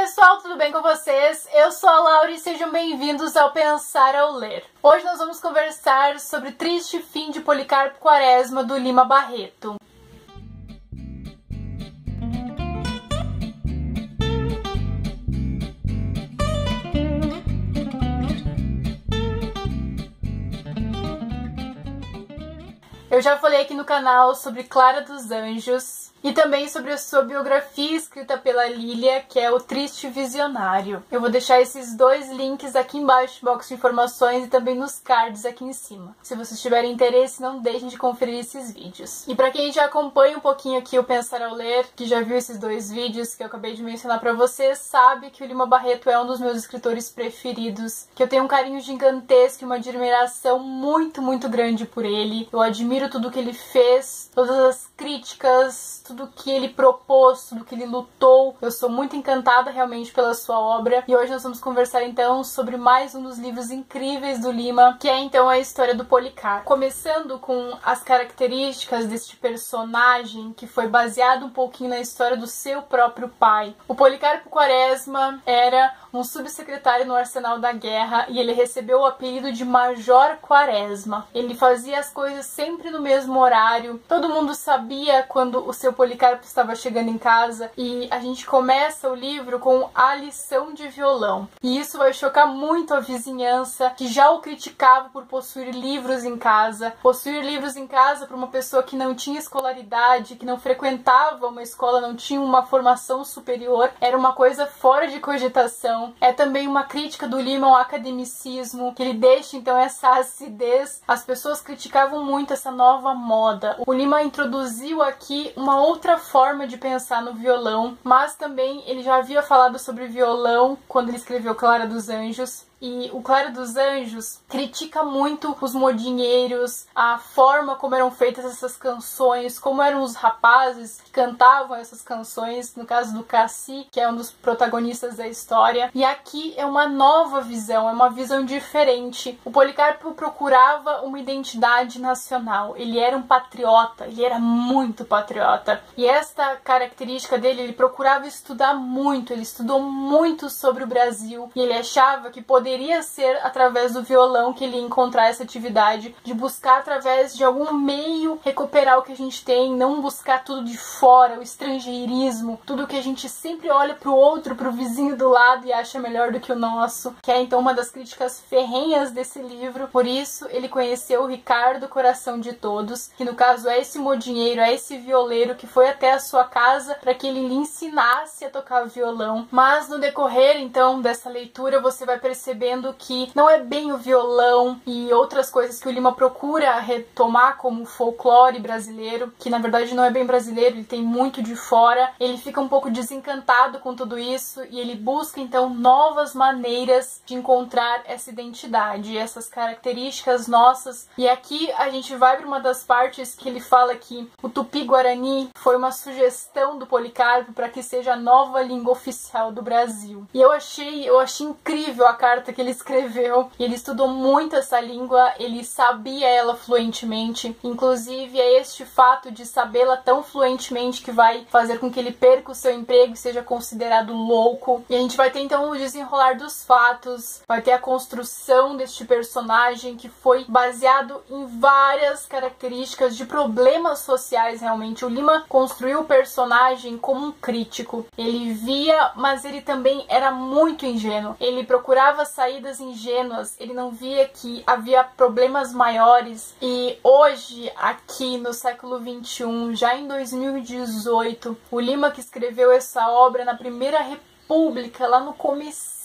pessoal, tudo bem com vocês? Eu sou a Laura e sejam bem-vindos ao Pensar ao Ler. Hoje nós vamos conversar sobre Triste Fim de Policarpo Quaresma, do Lima Barreto. Eu já falei aqui no canal sobre Clara dos Anjos e também sobre a sua biografia escrita pela Lília, que é O Triste Visionário. Eu vou deixar esses dois links aqui embaixo no box de informações e também nos cards aqui em cima. Se vocês tiverem interesse, não deixem de conferir esses vídeos. E pra quem já acompanha um pouquinho aqui o Pensar ao Ler, que já viu esses dois vídeos que eu acabei de mencionar pra vocês, sabe que o Lima Barreto é um dos meus escritores preferidos, que eu tenho um carinho gigantesco e uma admiração muito grande por ele. Eu admiro tudo que ele fez, todas as críticas, tudo que ele propôs, tudo que ele lutou. Eu sou muito encantada realmente pela sua obra. E hoje nós vamos conversar então sobre mais um dos livros incríveis do Lima, que é então a história do Policarpo. Começando com as características deste personagem, que foi baseado um pouquinho na história do seu próprio pai. O Policarpo Quaresma era um subsecretário no Arsenal da Guerra e ele recebeu o apelido de Major Quaresma. Ele fazia as coisas sempre no mesmo horário. Todo mundo sabia quando o seu Policarpo estava chegando em casa, e a gente começa o livro com a lição de violão. E isso vai chocar muito a vizinhança, que já o criticava por possuir livros em casa. Possuir livros em casa para uma pessoa que não tinha escolaridade, que não frequentava uma escola, não tinha uma formação superior, era uma coisa fora de cogitação. É também uma crítica do Lima ao academicismo, que ele deixa então essa acidez. As pessoas criticavam muito essa nova moda. O Lima introduziu aqui uma outra forma de pensar no violão, mas também ele já havia falado sobre violão quando ele escreveu Clara dos Anjos. E o Clara dos Anjos critica muito os modinheiros, a forma como eram feitas essas canções, como eram os rapazes que cantavam essas canções, no caso do Cassi, que é um dos protagonistas da história. E aqui é uma nova visão, é uma visão diferente. O Policarpo procurava uma identidade nacional, ele era um patriota, ele era muito patriota. E esta característica dele, ele procurava estudar muito, ele estudou muito sobre o Brasil, e ele achava que poderia ser através do violão que ele ia encontrar essa atividade, de buscar através de algum meio recuperar o que a gente tem, não buscar tudo de fora, o estrangeirismo, tudo que a gente sempre olha pro outro, pro vizinho do lado e acha melhor do que o nosso, que é então uma das críticas ferrenhas desse livro. Por isso ele conheceu o Ricardo Coração de Todos, que no caso é esse modinheiro, é esse violeiro que foi até a sua casa para que ele lhe ensinasse a tocar violão. Mas no decorrer então dessa leitura você vai perceber que não é bem o violão e outras coisas que o Lima procura retomar como folclore brasileiro, que na verdade não é bem brasileiro, ele tem muito de fora. Ele fica um pouco desencantado com tudo isso e ele busca então novas maneiras de encontrar essa identidade, essas características nossas. E aqui a gente vai para uma das partes que ele fala que o Tupi-Guarani foi uma sugestão do Policarpo para que seja a nova língua oficial do Brasil. E eu achei incrível a carta que ele escreveu. Ele estudou muito essa língua, ele sabia ela fluentemente. Inclusive é este fato de sabê-la tão fluentemente que vai fazer com que ele perca o seu emprego e seja considerado louco. E a gente vai ter então o desenrolar dos fatos, vai ter a construção deste personagem que foi baseado em várias características de problemas sociais realmente. O Lima construiu o personagem como um crítico. Ele via, mas ele também era muito ingênuo. Ele procurava saídas ingênuas, ele não via que havia problemas maiores. E hoje, aqui no século XXI, já em 2018, o Lima, que escreveu essa obra na Primeira República, lá no comecinho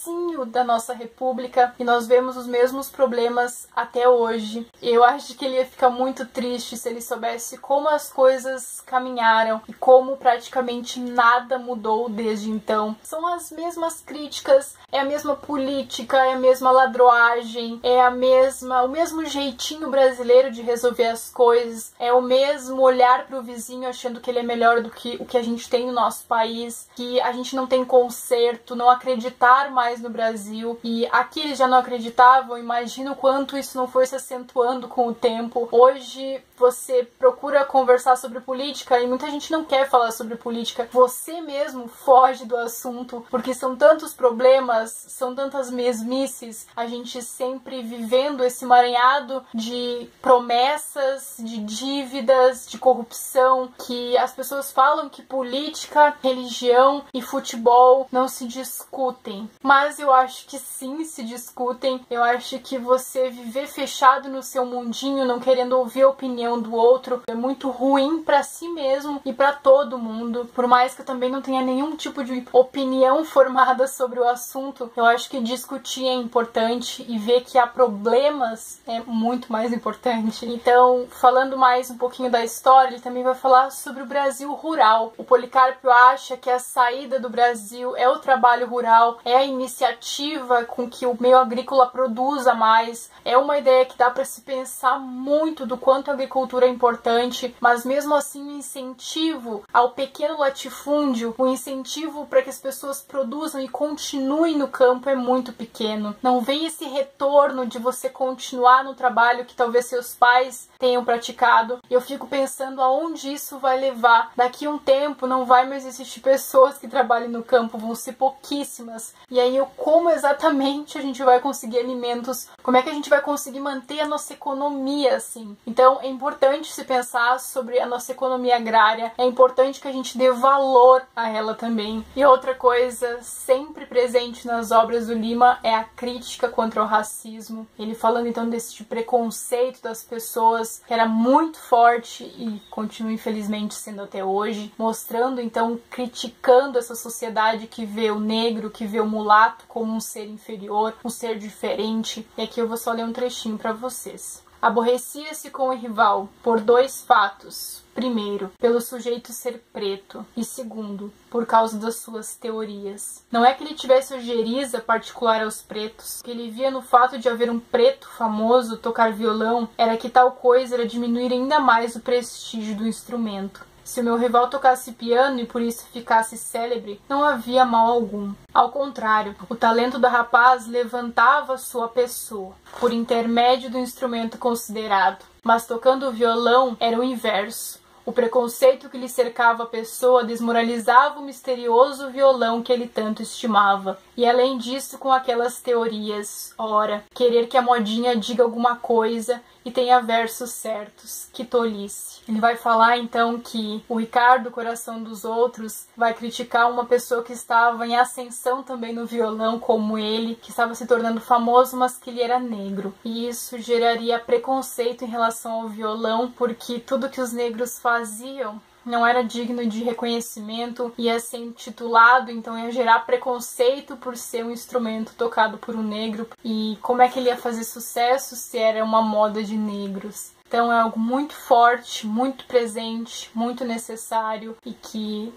da nossa república, e nós vemos os mesmos problemas até hoje. Eu acho que ele ia ficar muito triste se ele soubesse como as coisas caminharam e como praticamente nada mudou desde então. São as mesmas críticas, é a mesma política, é a mesma ladroagem, é o mesmo jeitinho brasileiro de resolver as coisas, é o mesmo olhar para o vizinho achando que ele é melhor do que o que a gente tem no nosso país, que a gente não tem conserto, não acreditar mais mais no Brasil, e aqui eles já não acreditavam. Imagina o quanto isso não foi se acentuando com o tempo. Hoje você procura conversar sobre política e muita gente não quer falar sobre política. Você mesmo foge do assunto, porque são tantos problemas, são tantas mesmices, a gente sempre vivendo esse emaranhado de promessas, de dívidas, de corrupção, que as pessoas falam que política, religião e futebol não se discutem. Mas eu acho que sim, se discutem. Eu acho que você viver fechado no seu mundinho, não querendo ouvir a opinião do outro, é muito ruim pra si mesmo e pra todo mundo. Por mais que eu também não tenha nenhum tipo de opinião formada sobre o assunto, eu acho que discutir é importante e ver que há problemas é muito mais importante. Então, falando mais um pouquinho da história, ele também vai falar sobre o Brasil rural. O Policarpo acha que a saída do Brasil é o trabalho rural, é a iniciativa com que o meio agrícola produza mais. É uma ideia que dá para se pensar muito do quanto a agricultura é importante, mas mesmo assim o incentivo ao pequeno latifúndio, o incentivo para que as pessoas produzam e continuem no campo é muito pequeno. Não vem esse retorno de você continuar no trabalho que talvez seus pais tenham praticado. E eu fico pensando aonde isso vai levar. Daqui a um tempo não vai mais existir pessoas que trabalhem no campo, vão ser pouquíssimas. E aí como exatamente a gente vai conseguir alimentos? Como é que a gente vai conseguir manter a nossa economia assim? Então é importante se pensar sobre a nossa economia agrária, é importante que a gente dê valor a ela também. E outra coisa sempre presente nas obras do Lima é a crítica contra o racismo. Ele falando então desse preconceito das pessoas, que era muito forte e continua infelizmente sendo até hoje, mostrando então, criticando essa sociedade que vê o negro, que vê o mulato como um ser inferior, um ser diferente. E aqui eu vou só ler um trechinho para vocês. Aborrecia-se com o rival por dois fatos. Primeiro, pelo sujeito ser preto, e segundo, por causa das suas teorias. Não é que ele tivesse ojeriza particular aos pretos, o que ele via no fato de haver um preto famoso tocar violão era que tal coisa era diminuir ainda mais o prestígio do instrumento. Se o meu rival tocasse piano e por isso ficasse célebre, não havia mal algum. Ao contrário, o talento da rapaz levantava sua pessoa, por intermédio do instrumento considerado. Mas tocando o violão era o inverso. O preconceito que lhe cercava a pessoa desmoralizava o misterioso violão que ele tanto estimava. E além disso, com aquelas teorias, ora, querer que a modinha diga alguma coisa e tenha versos certos, que tolice. Ele vai falar então que o Ricardo, Coração dos Outros, vai criticar uma pessoa que estava em ascensão também no violão como ele, que estava se tornando famoso, mas que ele era negro. E isso geraria preconceito em relação ao violão, porque tudo que os negros faziam não era digno de reconhecimento, ia ser intitulado, então ia gerar preconceito por ser um instrumento tocado por um negro. E como é que ele ia fazer sucesso se era uma moda de negros? Então é algo muito forte, muito presente, muito necessário, e que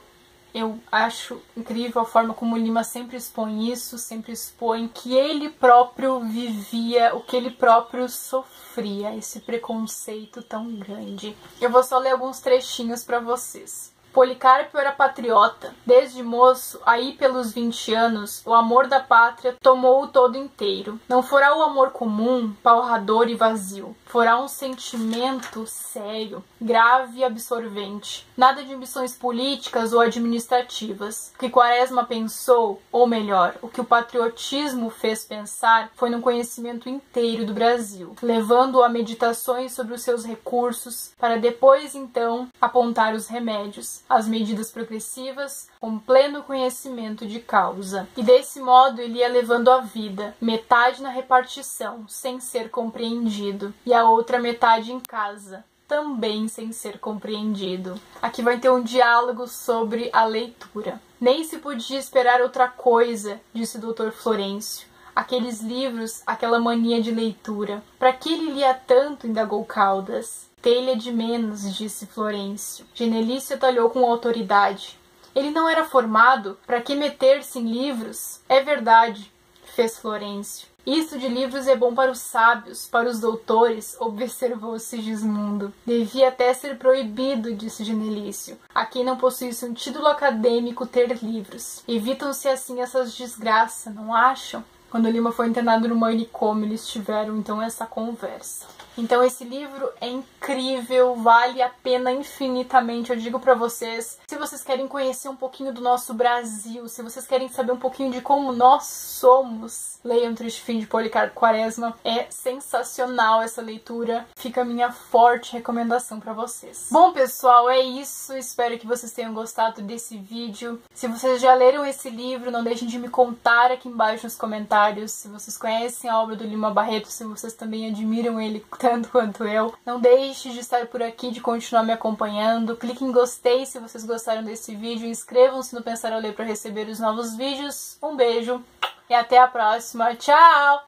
eu acho incrível a forma como o Lima sempre expõe isso, sempre expõe que ele próprio vivia, o que ele próprio sofria, esse preconceito tão grande. Eu vou só ler alguns trechinhos para vocês. Policarpo era patriota. Desde moço, aí pelos 20 anos, o amor da pátria tomou-o todo inteiro. Não fora o amor comum, palrador e vazio. Fora um sentimento sério, grave e absorvente. Nada de ambições políticas ou administrativas. O que Quaresma pensou, ou melhor, o que o patriotismo fez pensar, foi no conhecimento inteiro do Brasil, levando-o a meditações sobre os seus recursos, para depois, então, apontar os remédios, as medidas progressivas, com pleno conhecimento de causa. E desse modo ele ia levando a vida, metade na repartição, sem ser compreendido, e a outra metade em casa, também sem ser compreendido. Aqui vai ter um diálogo sobre a leitura. Nem se podia esperar outra coisa, disse o Dr. Florêncio. Aqueles livros, aquela mania de leitura. Para que ele lia tanto, indagou Caldas. Telha de menos, disse Florêncio. Genelício atalhou com autoridade. Ele não era formado, para que meter-se em livros? É verdade, fez Florêncio. Isto de livros é bom para os sábios, para os doutores, observou Sigismundo. Devia até ser proibido, disse Genelício. A quem não possuísse um título acadêmico ter livros. Evitam-se assim essas desgraças, não acham? Quando Lima foi internado no manicômio, eles tiveram então essa conversa. Então esse livro é incrível, vale a pena infinitamente, eu digo pra vocês. Se vocês querem conhecer um pouquinho do nosso Brasil, se vocês querem saber um pouquinho de como nós somos, leiam Triste Fim de Policarpo Quaresma. É sensacional essa leitura, fica a minha forte recomendação pra vocês. Bom pessoal, é isso, espero que vocês tenham gostado desse vídeo. Se vocês já leram esse livro, não deixem de me contar aqui embaixo nos comentários. Se vocês conhecem a obra do Lima Barreto, se vocês também admiram ele tanto quanto eu. Não deixe de estar por aqui, de continuar me acompanhando. Clique em gostei se vocês gostaram desse vídeo. Inscrevam-se no Pensar a Ler para receber os novos vídeos. Um beijo e até a próxima. Tchau!